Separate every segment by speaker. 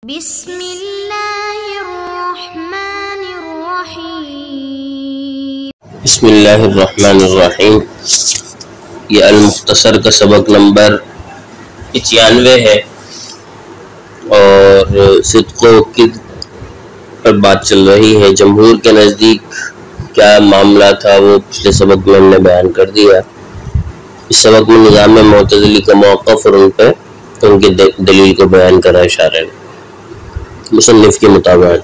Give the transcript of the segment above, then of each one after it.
Speaker 1: بسم اللہ الرحمن الرحیم۔
Speaker 2: بسم اللہ الرحمن الرحیم۔ یہ المختصر کا سبق نمبر 95 ہے اور صدق و کذب پر بات چل رہی ہے۔ جمہور کے نزدیک کیا معاملہ تھا وہ پچھلے سبق میں ہم نے بیان کر دیا۔ اس سبق میں نظام معتزلی کا موقف اور ان کی دلیل کو بیان کرا اشارہ نے مصنف کے مطابق۔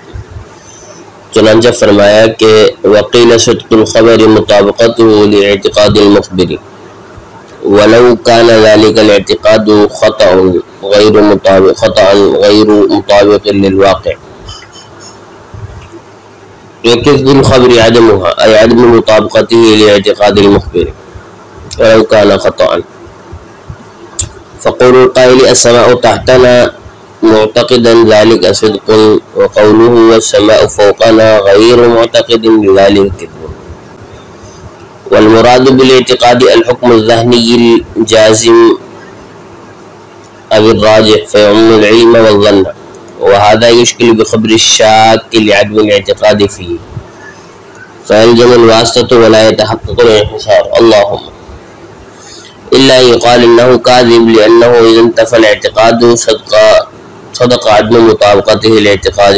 Speaker 2: چنانچہ فرمایا کہ وقیل صدق الخبر مطابقته لاعتقاد المخبر ولو كان ذلك الاعتقاد خطأ غير مطابق للواقع، وكذب الخبر عدمها أي عدم مطابقته لاعتقاد المخبر ولو كان خطأ، فقول القائل السماء تحتنا معتقدا ذلك صدق، وقوله والسماء فوقنا غير معتقد لذلك كذب، والمراد بالاعتقاد الحكم الذهني الجازم أو الراجح فيعم العلم والظن، وهذا يشكل بخبر الشاك لعدم الاعتقاد فيه فيلزم الواسطة ولا يتحقق الانحصار، اللهم إلا يقال إنه كاذب لأنه إذا انتفى الاعتقاد صدق عدم مطابقته الاعتقاد،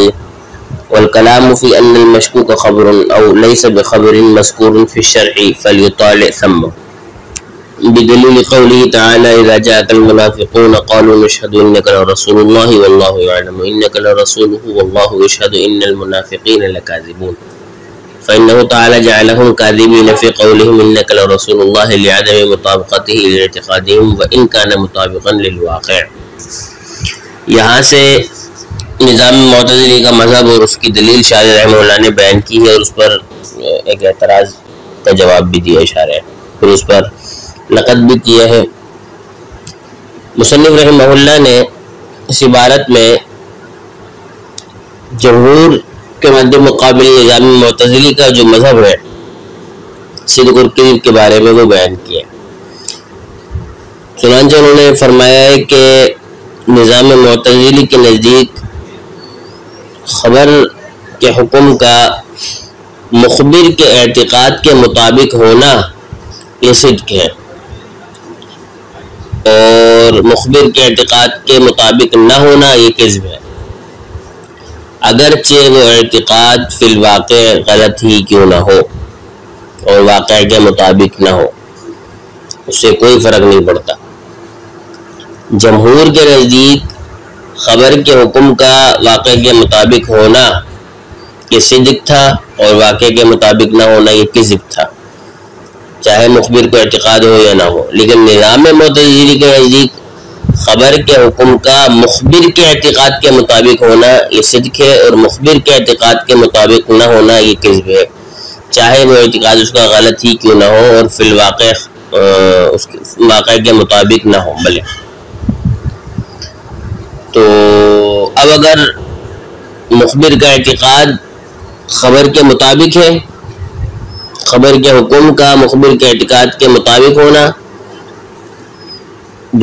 Speaker 2: والكلام في أن المشكوك خبر أو ليس بخبر مذكور في الشرع فليطالع ثمه بدليل قوله تعالى إذا جاءك المنافقون قالوا نشهد إنك لرسول الله والله يعلم إنك لرسوله والله يشهد إن المنافقين لكاذبون، فإنه تعالى جعلهم كاذبين في قولهم إنك لرسول الله لعدم مطابقته لاعتقادهم وإن كان مطابقا للواقع۔ یہاں سے نظام معتزلی کا مذہب اور اس کی دلیل شارح رحمہ اللہ نے بیان کی ہے اور اس پر ایک اعتراض کا جواب بھی دیا شارح، پھر اس پر نقد بھی کیا ہے۔ مصنف رحمہ اللہ نے اس عبارت میں جمہور کے مد مقابل نظام معتزلی کا جو مذہب ہے صدق اور کذب کے بارے میں وہ بیان کیا۔ چنانچہ انہوں نے فرمایا ہے کہ نظام معتزلی کے نزدیک خبر کے حکم کا مخبر کے اعتقاد کے مطابق ہونا یہ صدق ہے، اور مخبر کے اعتقاد کے مطابق نہ ہونا یہ کذب ہے، اگرچہ وہ اعتقاد فی الواقع غلط ہی کیوں نہ ہو اور واقع کے مطابق نہ ہو، اس سے کوئی فرق نہیں پڑتا۔ جمہور کے نزدیک خبر کے حکم کا واقع کے مطابق ہونا یہ صدق تھا اور واقع کے مطابق نہ ہونا یہ کذب تھا، چاہے مخبر کو اعتقاد ہو یا نہ ہو۔ لیکن نظام معتزلی کے نزدیک خبر کے حکم کا مخبر کے اعتقاد کے مطابق ہونا یہ صدق ہے اور مخبر کے اعتقاد کے مطابق نہ ہونا یہ کذب ہے، چاہے وہ اعتقاد اس کا غلط ہی کیوں نہ ہو اور فی الواقع اس واقع کے مطابق نہ ہو بھلے۔ تو اب اگر مخبر کا اعتقاد خبر کے مطابق ہے، خبر کے حکم کا مخبر کے اعتقاد کے مطابق ہونا،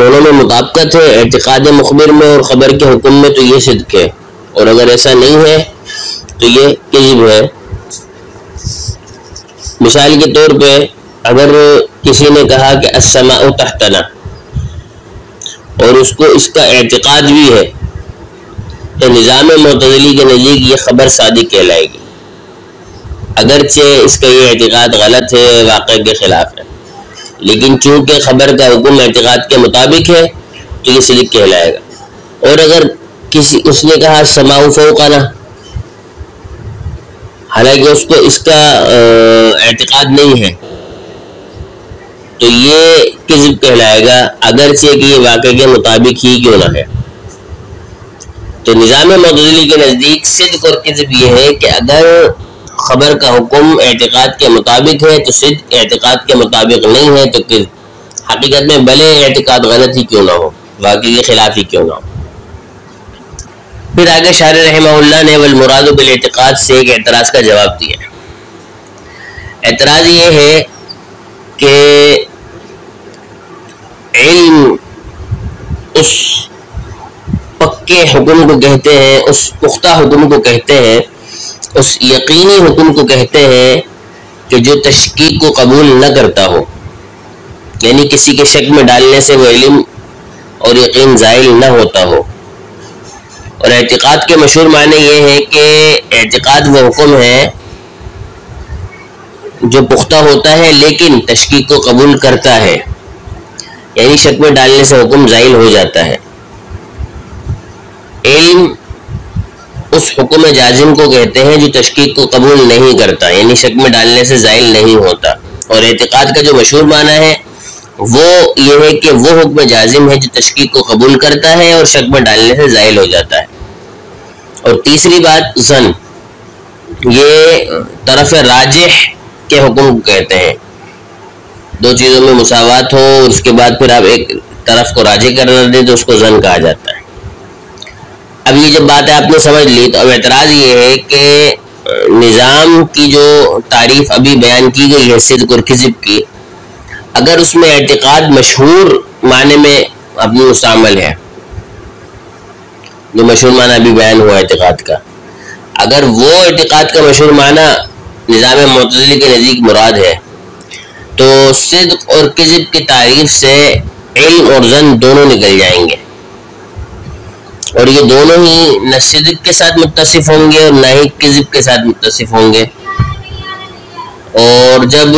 Speaker 2: دونوں میں مطابقت ہے اعتقاد مخبر میں اور خبر کے حکم میں، تو یہ صدق ہے، اور اگر ایسا نہیں ہے تو یہ کذب ہے۔ مثال کے طور پہ اگر کسی نے کہا کہ السماء تحتنا اور اس کو اس کا اعتقاد بھی ہے تو نظام معتزلی کے نزدیک یہ خبر صادق کہلائے گی، اگرچہ اس کا یہ اعتقاد غلط ہے، واقع کے خلاف ہے، لیکن چونکہ خبر کا حکم اعتقاد کے مطابق ہے تو یہ صدق کہلائے گا۔ اور اگر اس نے کہا السماء فوقنا، حالانکہ اس کو اس کا اعتقاد نہیں ہے، تو یہ کذب کہلائے گا، اگرچہ کہ یہ واقع کے مطابق ہی کیوں نہ ہے۔ تو نظام معتزلی کے نزدیک صدق اور کذب یہ ہے کہ اگر خبر کا حکم اعتقاد کے مطابق ہے تو صدق، اعتقاد کے مطابق نہیں ہے تو کذب، حقیقت میں بھلے اعتقاد غلط ہی کیوں نہ ہو، واقع کے خلاف ہی کیوں نہ ہو۔ پھر آگے شارح رحمہ اللہ نے والمراد بالاعتقاد سے ایک اعتراض کا جواب دیا۔ اعتراض یہ ہے کہ علم اس پکے حکم کو کہتے ہیں، اس پختہ حکم کو کہتے ہیں، اس یقینی حکم کو کہتے ہیں کہ جو تشکیک کو قبول نہ کرتا ہو، یعنی کسی کے شک میں ڈالنے سے وہ علم اور یقین زائل نہ ہوتا ہو۔ اور اعتقاد کے مشہور معنی یہ ہے کہ اعتقاد وہ حکم ہے جو پختہ ہوتا ہے لیکن تشکیک کو قبول کرتا ہے، یعنی شک میں ڈالنے سے حکم زائل ہو جاتا ہے۔ علم اس حکم جازم کو کہتے ہیں جو تشکیک کو قبول نہیں کرتا، یعنی شک میں ڈالنے سے زائل نہیں ہوتا۔ اور اعتقاد کا جو مشہور معنی ہے وہ یہ ہے کہ وہ حکم جازم ہے جو تشکیک کو قبول کرتا ہے اور شک میں ڈالنے سے زائل ہو جاتا ہے۔ اور تیسری بات ظن، یہ طرف راجح کے حکم کو کہتے ہیں، دو چیزوں میں مساوات ہو اس کے بعد پھر آپ ایک طرف کو راجح کرنا دیں تو اس کو ظن کہا جاتا ہے۔ اب یہ جب بات آپ نے سمجھ لی تو اب اعتراض یہ ہے کہ نظام کی جو تعریف ابھی بیان کی گئی ہے صدق اور کذب کی، اگر اس میں اعتقاد مشہور معنی میں اپنی مستعمل ہے، جو مشہور معنی ابھی بیان ہوا اعتقاد کا، اگر وہ اعتقاد کا مشہور معنی نظام معتزلی کے نزدیک مراد ہے تو صدق اور کذب کی تعریف سے علم اور ظن دونوں نکل جائیں گے، اور یہ دونوں ہی نہ صدق کے ساتھ متصف ہوں گے اور نہ ہی کذب کے ساتھ متصف ہوں گے۔ اور جب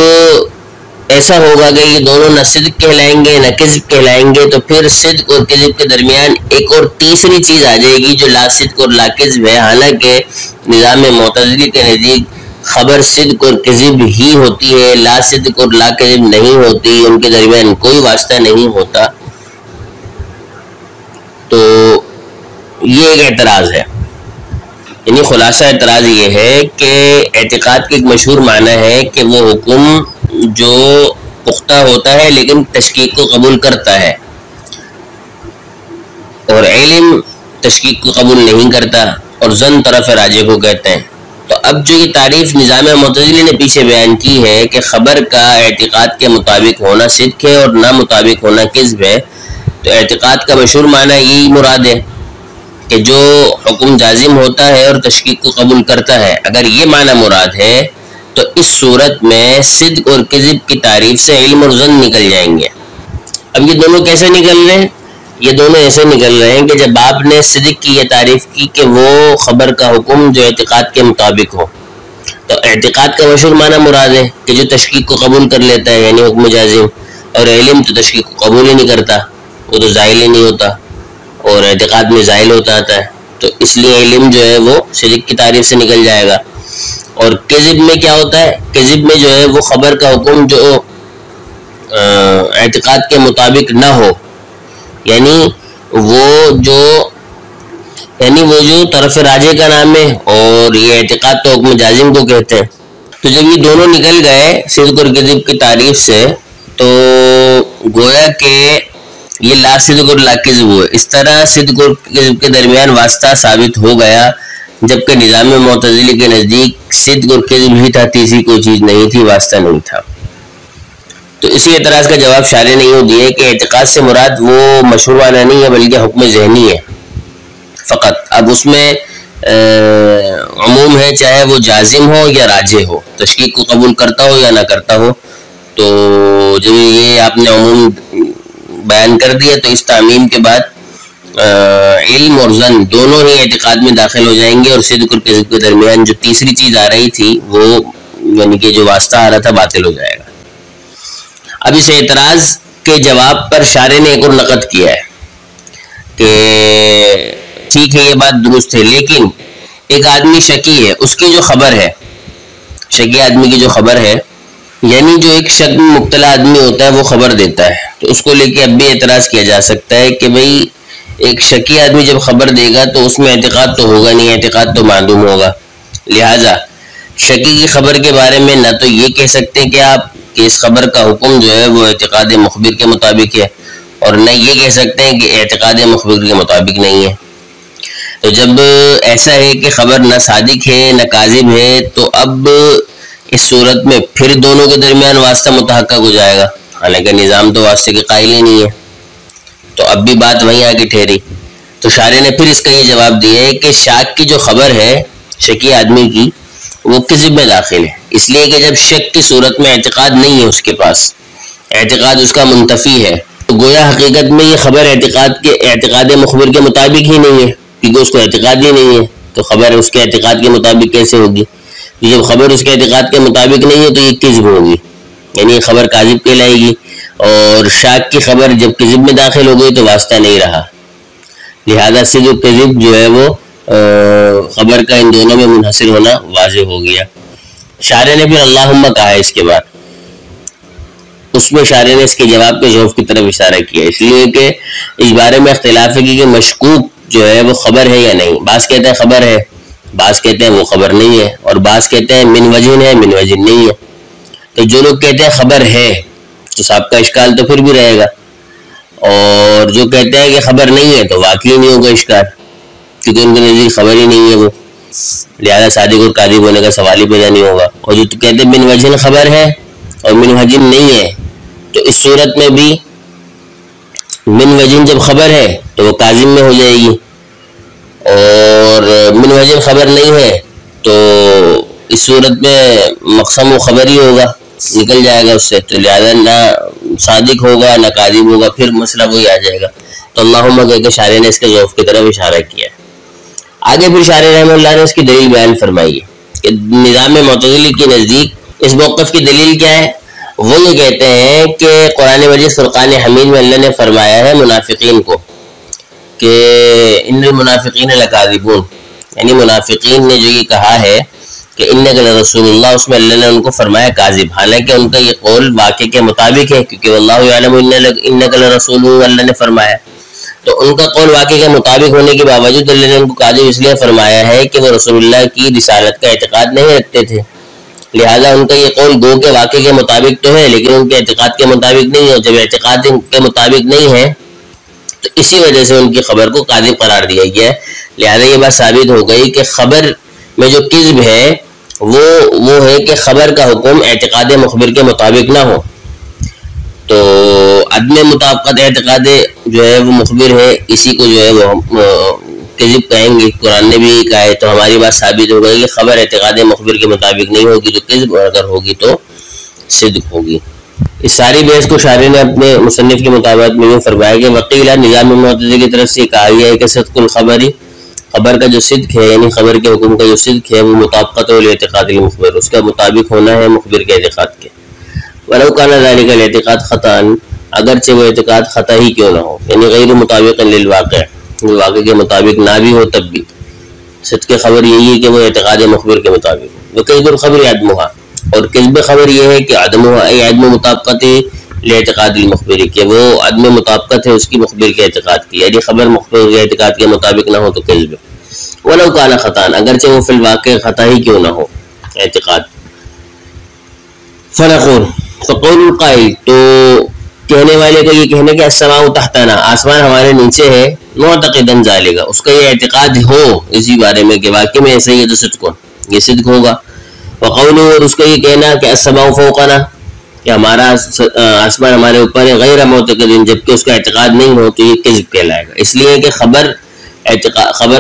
Speaker 2: ایسا ہوگا کہ یہ دونوں نہ صدق کہلائیں گے نہ کذب کہلائیں گے تو پھر صدق اور کذب کے درمیان ایک اور تیسری چیز آ جائے گی جو لا صدق اور لا کذب ہے، حالانکہ نظام معتزلی کے نزدیک خبر صدق اور کذب ہی ہوتی ہے، لا صدق اور لا کذب نہیں ہوتی، ان کے درمیان کوئی واسطہ نہیں ہوتا۔ تو یہ ایک اعتراض ہے، یعنی خلاصہ اعتراض یہ ہے کہ اعتقاد کے ایک مشہور معنی ہے کہ وہ حکم جو پختہ ہوتا ہے لیکن تشکیک کو قبول کرتا ہے، اور علم تشکیک کو قبول نہیں کرتا، اور ظن طرف راجح کو کہتے ہیں۔ تو اب جو یہ تعریف نظام معتزلی نے پیچھے بیان کی ہے کہ خبر کا اعتقاد کے مطابق ہونا صدق ہے اور نہ مطابق ہونا کذب ہے، تو اعتقاد کا مشہور معنی یہی مراد ہے کہ جو حکم جازم ہوتا ہے اور تشکیک کو قبول کرتا ہے۔ اگر یہ معنی مراد ہے تو اس صورت میں صدق اور کذب کی تعریف سے علم اور ظن نکل جائیں گے۔ اب یہ دونوں کیسے نکل رہے ہیں؟ یہ دونوں ایسے نکل رہے ہیں کہ جب آپ نے صدق کی یہ تعریف کی کہ وہ خبر کا حکم جو اعتقاد کے مطابق ہو، تو اعتقاد کا مشہور معنی مراد ہے کہ جو تشکیک کو قبول کر لیتا ہے یعنی حکم جازم، اور علم تو تشکیک کو قبول ہی نہیں کرتا، وہ تو زائل ہی نہیں ہوتا اور اعتقاد میں زائل ہوتا آتا ہے، تو اس لیے علم جو ہے وہ صدق کی تعریف سے نکل جائے گا۔ اور کذب میں کیا ہوتا ہے؟ کذب میں جو ہے وہ خبر کا حکم جو اعتقاد کے مطابق نہ ہو، یعنی وہ جو طرف راجح کا نام ہے، اور یہ اعتقاد تو حکم جازم کو کہتے ہیں۔ تو جب یہ دونوں نکل گئے صدق اور کذب کی تعریف سے تو گویا کہ یہ لا صدق اور لا کذب ہوئے۔ اس طرح صدق اور کذب کے درمیان واسطہ ثابت ہو گیا، جبکہ نظام معتزلی کے نزدیک صدق اور کذب ہی تھا، تیسری کوئی چیز نہیں تھی، واسطہ نہیں تھا۔ تو اسی اعتراض کا جواب شارح نے یوں دیا کہ اعتقاد سے مراد وہ مشہور معنی نہیں ہے بلکہ حکم ذہنی ہے فقط۔ اب اس میں عموم ہے، چاہے وہ جازم ہو یا راجح ہو، تشکیک کو قبول کرتا ہو یا نہ کرتا ہو۔ تو جب یہ آپ نے عموم بیان کر دیا تو اس تعمیم کے بعد علم اور ظن دونوں ہی اعتقاد میں داخل ہو جائیں گے، اور صدق اور کذب کے درمیان جو تیسری چیز آ رہی تھی وہ یعنی کہ جو واسطہ آ رہا تھا باطل ہو جائے گا۔ اب اس اعتراض کے جواب پر شارح نے ایک اور نقد کیا ہے کہ ٹھیک ہے یہ بات درست ہے، لیکن ایک آدمی شکی ہے، اس کی جو خبر ہے، شکی آدمی کی جو خبر ہے، یعنی جو ایک شک میں مبتلا آدمی ہوتا ہے وہ خبر دیتا ہے، تو اس کو لے کے اب بھی اعتراض کیا جا سکتا ہے کہ بھئی ایک شکی آدمی جب خبر دے گا تو اس میں اعتقاد تو ہوگا نہیں، اعتقاد تو معدوم ہوگا، لہٰذا شکی کی خبر کے بارے میں نہ تو یہ کہہ سکتے ہیں کہ آپ کہ اس خبر کا حکم جو ہے وہ اعتقاد مخبر کے مطابق ہے، اور نہ یہ کہہ سکتے ہیں کہ اعتقاد مخبر کے مطابق نہیں ہے۔ تو جب ایسا ہے کہ خبر نہ صادق ہے نہ کاذب ہے تو اب اس صورت میں پھر دونوں کے درمیان واسطہ متحقق ہو جائے گا، حالانکہ نظام تو واسطے کے قائل ہی نہیں ہے، تو اب بھی بات وہیں آ کے ٹھہری۔ تو شارح نے پھر اس کا یہ جواب دیا ہے کہ شاک کی جو خبر ہے شکی آدمی کی وہ کذب میں داخل ہے، اس لیے کہ جب شک کی صورت میں اعتقاد نہیں ہے اس کے پاس، اعتقاد اس کا منتفی ہے، تو گویا حقیقت میں یہ خبر اعتقاد مخبر کے مطابق ہی نہیں ہے، کیونکہ اس کو اعتقاد ہی نہیں ہے تو خبر اس کے اعتقاد کے مطابق کیسے ہوگی؟ جب خبر اس کے اعتقاد کے مطابق نہیں ہے تو یہ کذب ہوگی، یعنی یہ خبر کاذب کہلائے گی، اور شاک کی خبر جب کذب میں داخل ہو گئی تو واسطہ نہیں رہا، لہذا سے جو کذب جو ہے وہ خبر کا ان دونوں میں منحصر ہونا واضح ہو گیا۔ شارح نے پھر اللہم کہا ہے اس کے بعد، اس میں شارح نے اس کے جواب کے ظروف کی طرف اشارہ کیا، اس لیے کہ اس بارے میں اختلاف ہے کہ مشکوک جو ہے وہ خبر ہے یا نہیں، بعض کہتے ہیں خبر ہے، بعض کہتے ہیں وہ خبر نہیں ہے، اور بعض کہتے ہیں من وجہ ہے من وجہ نہیں ہے۔ تو جو لوگ کہتے ہیں خبر ہے تو صاحب کا اشکال تو پھر بھی رہے گا، اور جو کہتے ہیں کہ خبر نہیں ہے تو واقعی نہیں ہوگا اشکال، کیونکہ ان کے نزدیک خبر ہی نہیں ہے وہ، لہذا صادق اور کاذب ہونے کا سوال ہی پیدا نہیں ہوگا۔ اور جو کہتے ہیں من وجہ خبر ہے اور من وجہ نہیں ہے، تو اس صورت میں بھی من وجہ جب خبر ہے تو وہ کاذب میں ہو جائے گی، اور من وجہ خبر نہیں ہے تو اس صورت میں مقسم و خبر ہی ہوگا، نکل جائے گا اس سے، تو لہذا نہ صادق ہوگا نہ کاذب ہوگا، پھر مسئلہ وہی آ جائے گا۔ تو اللہم کہہ کے شارح نے اس کے ذوف کی طرف اشارہ کیا ہے۔ آگے پھر شارح رحمہ اللہ نے اس کی دلیل بیان فرمائی ہے کہ نظام معتزلی کے نزدیک اس موقف کی دلیل کیا ہے؟ وہ یہ کہتے ہیں کہ قرآن مجید فرقان حمید میں اللہ نے فرمایا ہے منافقین کو کہ ان المنافقین لکاذبون، یعنی منافقین نے جو یہ کہا ہے کہ انک لرسول اللہ، اس میں اللہ نے ان کو فرمایا کاذب، حالانکہ ان کا یہ قول واقع کے مطابق ہے، کیونکہ واللہ یعلم انک لرسول اللہ نے فرمایا، تو ان کا قول واقع کے مطابق ہونے کے باوجود اللہ نے ان کو کاذب اس لیے فرمایا ہے کہ وہ رسول اللہ کی رسالت کا اعتقاد نہیں رکھتے تھے، لہذا ان کا یہ قول گو کے واقع کے مطابق تو ہے لیکن ان کے اعتقاد کے مطابق نہیں ہے، جب اعتقاد کے مطابق نہیں ہے تو اسی وجہ سے ان کی خبر کو کاذب قرار دیا گیا ہے۔ لہذا یہ بات ثابت ہو گئی کہ خبر میں جو کذب ہے وہ ہے کہ خبر کا حکم اعتقاد مخبر کے مطابق نہ ہو، تو عدم مطابقت اعتقاد جو ہے وہ مخبر ہے، اسی کو جو ہے وہ کذب کہیں گے۔ قرآن نے بھی کہا ہے، تو ہماری بات ثابت ہو گئی کہ خبر اعتقاد مخبر کے مطابق نہیں ہوگی تو کذب، اور اگر ہوگی تو صدق ہوگی۔ اس ساری بحث کو شارح نے اپنے مصنف کے مطابق میں فرمایا کہ وقیلہ نظام معتزلی کی طرف سے کہا گیا ہے کہ صدق الخبری، خبر کا جو صدق ہے یعنی خبر کے حکم کا جو صدق ہے وہ مطابقت الاعتقاد المخبر، اس کا مطابق ہونا ہے مخبر کے اعتقاد کے، ولو کان ذلک الاعتقاد خطأ، اگرچہ وہ اعتقاد خطا ہی کیوں نہ ہو، یعنی غیر مطابق للواقع، واقع کے مطابق نہ بھی ہو تب بھی صدق خبر یہی ہے کہ وہ اعتقاد مخبر کے مطابق ہو۔ وکذب الخبر عدمھا، اور کذب خبر یہ ہے کہ عدمھا ای عدم مطابقت لاعتقاد المخبر، کہ وہ عدم مطابقت ہے اس کی مخبر کے اعتقاد کی، یعنی خبر مخبر کے اعتقاد کے مطابق نہ ہو تو کذب ہے۔ ولو کان خطأ، اگرچہ وہ فی الواقع خطا ہی کیوں نہ ہو اعتقاد۔ فنقول، فقول القائل، تو کہنے والے کا یہ کہنے کہ السماء تحتنا، آسمان ہمارے نیچے ہے، معتقداً ذالک، اس کا یہ اعتقاد ہو اسی بارے میں کہ واقعی میں ایسا ہی ہے تو صدق، یہ صدق ہوگا۔ وقول، اور اس کا یہ کہنا کہ السماء فوقنا، کہ ہمارا آسمان ہمارے اوپر ہے، غیر معتقد، جبکہ اس کا اعتقاد نہیں ہو تو یہ کذب کہلائے گا، اس لیے کہ خبر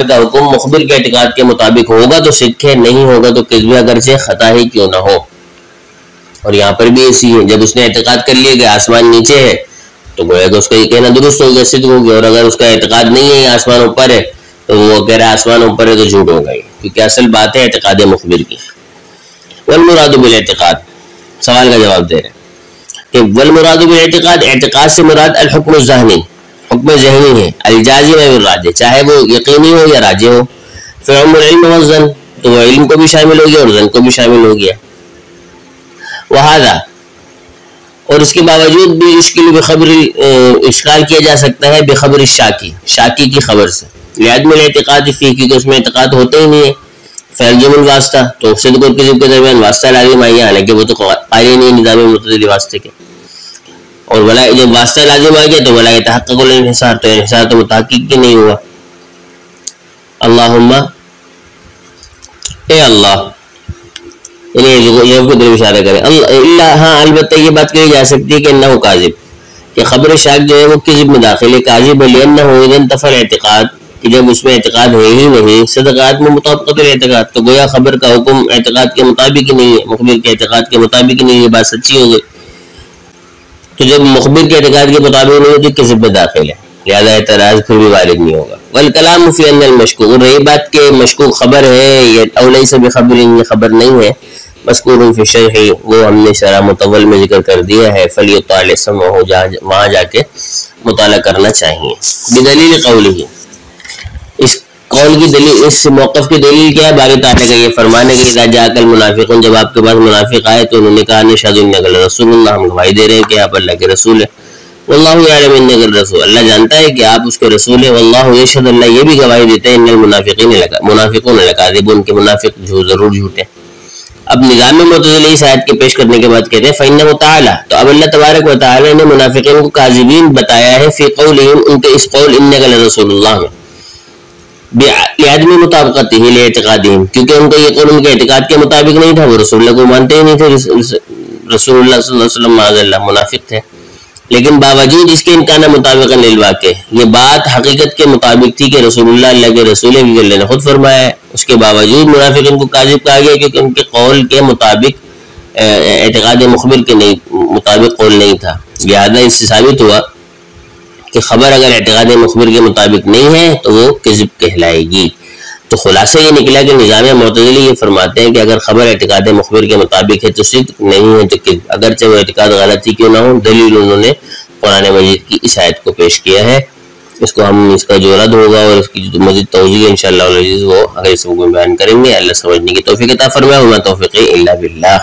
Speaker 2: کا حکم مخبر کے اعتقاد کے مطابق ہوگا تو صدق ہے، نہیں ہوگا تو کذب، اگرچہ خطا ہی کیوں نہ ہو۔ اور یہاں پر بھی ایسی ہے، جب اس نے اعتقاد کر لیا کہ آسمان نیچے ہے تو گویا کہ اس کا یہ کہنا درست ہو گیا، صدق ہو گیا، اور اگر اس کا اعتقاد نہیں ہے آسمان اوپر ہے تو وہ کہہ رہا ہے آسمان اوپر ہے تو جھوٹ ہو گئی، کیونکہ اصل بات ہے اعتقاد مخبر کی۔ والمراد بالاعتقاد، سوال کا جواب دے رہے ہیں کہ والمراد بالاعتقاد، اعتقاد سے مراد الحکم الذہنی، حکم ذہنی ہے، الجازم والراجح، چاہے وہ یقینی ہو یا راجح ہو، فعم العلم والظن، تو وہ علم کو بھی شامل ہو گیا اور ظن کو بھی شامل ہو گیا۔ وہذا، اور اس کے باوجود بھی اشکال کیا جا سکتا ہے بخبر الشاکی، شاکی کی خبر سے، لعدم الاعتقاد فی، کیونکہ اس میں اعتقاد ہوتا ہی نہیں ہے، فیلزم الواسطہ، تو صدق اور کذب کے درمیان واسطہ لازم آئی، حالانکہ وہ تو قائل نہیں نظام معتزلی واسطے کے، اور جب واسطہ لازم آ گیا تو ولا يتحقق الانحصار، تو انحصار تو متحقق کی نہیں ہوا۔ اللہم، اے اللہ، یہ کو دل اشارہ کریں، اللہ، ہاں البتہ یہ بات کہی جا سکتی ہے کہ انہ کاذب، کہ خبر شاک جو ہے وہ کذب میں داخل ہے، کاذب ہے، لانہ اذا انتفى الاعتقاد، کہ جب اس میں اعتقاد ہے ہی نہیں، صدقات میں مطابقت الاعتقاد، تو گویا خبر کا حکم اعتقاد کے مطابق ہی نہیں ہے، مخبر کے اعتقاد کے مطابق ہی نہیں، یہ بات سچی ہو گئی۔ تو جب مخبر کے اعتقاد کے مطابق نہیں ہوتی کس میں داخل ہے، لہذا اعتراض پھر بھی وارد نہیں ہوگا۔ والکلام فی ان المشکوک، اور رہی بات کہ مشکوک خبر ہے یا او لیس بخبر، یہ خبر نہیں ہے، مذکور فی الشرح، وہ ہم نے شرح مطول میں ذکر کر دیا ہے، فلیطالع سمعہ، وہاں جا کے مطالعہ کرنا چاہیے۔ بدلیل قولہ، اس قول کی دلیل، اس موقف کی دلیل کیا ہے؟ باری تعالیٰ کا یہ فرمانے کہ اذا جاءک المنافقون، جب آپ کے پاس منافق آئے تو انہوں نے کہا نشہد انک لرسول اللہ، ہم گواہی دے رہے ہیں کہ آپ اللہ کے رسول ہیں، واللہ یعلم انک الرسول، اللہ جانتا ہے کہ آپ اس کے رسول ہیں، واللہ یشہد، اللہ یہ بھی گواہی دیتے ہیں ان المنافقون لکاذبون، کہ منافق ضرور جھوٹے۔ اب نظام معتزلی اس آیت کے پیش کرنے کے بعد کہتے ہیں فإنہ تعالی، تو اب اللہ تبارک و تعالی نے منافقین کو کاذبین بتایا ہے فی قولہم، ان کے اس قول انک لرسول اللہ میں، بعدم مطابقتہ لاعتقادہم، کیونکہ ان کا یہ قول ان کے اعتقاد کے مطابق نہیں تھا، وہ رسول اللہ کو مانتے ہی نہیں تھے، رسول اللہ صلی اللہ علیہ وسلم معاذ اللہ منافق تھے، لیکن باوجود اس کے امکان مطابقا للواقع، یہ بات حقیقت کے مطابق تھی کہ رسول اللہ کے رسول ہیں، اللہ نے خود فرمایا ہے، اس کے باوجود منافقین کو کاذب کہا گیا کیونکہ ان کے قول کے مطابق اعتقاد مخبر کے مطابق قول نہیں تھا، لہذا اس سے ثابت ہوا کہ خبر اگر اعتقاد مخبر کے مطابق نہیں ہے تو وہ کذب کہلائے گی۔ تو خلاصہ یہ نکلا کہ نظام معتزلی یہ فرماتے ہیں کہ اگر خبر اعتقاد مخبر کے مطابق ہے تو صدق، نہیں ہے تو کذب، اگرچہ وہ اعتقاد غلط ہی کیوں نہ ہو۔ دلیل انہوں نے قرآن مجید کی اس آیت کو پیش کیا ہے، اس کو ہم اس کا جو رد ہوگا اور اس کی جو مزید توضیح انشاءاللہ العزیز وہ اگلے سبق میں بیان کریں گے۔ اللہ سمجھنے کی توفیق عطا فرمائے، وما توفیقی الا باللہ۔